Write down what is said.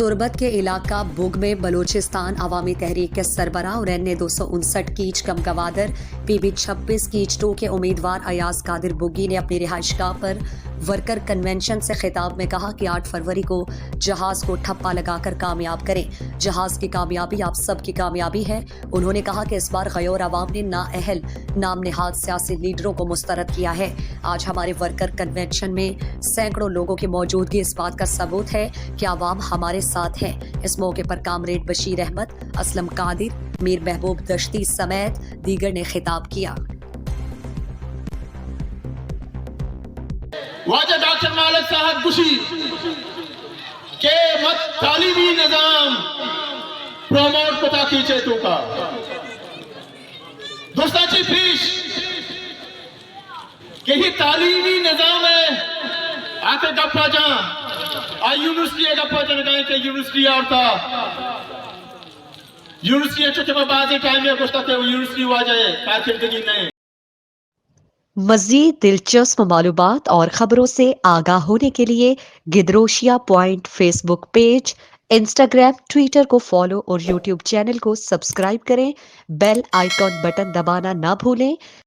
तुर्बत के इलाका बुग में बलूचिस्तान अवामी तहरीक के सरबराह और एन 259 कीच कम गवादर PB 26 कीच 2 के उम्मीदवार अयाज कादिर बुग्गी ने अपनी रिहाइशगाह पर वर्कर कन्वेंशन से खिताब में कहा कि 8 फरवरी को जहाज को ठप्पा लगाकर कामयाब करें। जहाज की कामयाबी आप सब की कामयाबी है। उन्होंने कहा कि इस बार गयोर अवाम ने नाअहल नाम नेहाद सियासी लीडरों को मुस्तरद किया है। आज हमारे वर्कर कन्वेंशन में सैकड़ों लोगों की मौजूदगी इस बात का सबूत है कि अवाम हमारे साथ है। इस मौके पर कामरेड बशीर अहमद, असलम कादिर, मीर महबूब दश्ती समेत दीगर ने खिताब किया। वाजा डॉक्टर मालिक साहब गुशी के मत तालीमी निजाम प्रमोट पता कीचे तो का दोस्ताची फीस के ही तालीमी निजाम है आके गप्पा जा आ यूनिवर्सिटी गप्पा जन गए के यूनिवर्सिटी और था यूनिवर्सिटी चुके में बाद टाइम में कुछ तक यूनिवर्सिटी हुआ जाए कारकर्दगी नहीं। मज़ीद दिलचस्प मालूमात और खबरों से आगाह होने के लिए Gedrosia point Facebook page, Instagram, Twitter को फॉलो और यूट्यूब चैनल को सब्सक्राइब करें। बेल आइकॉन बटन दबाना ना भूलें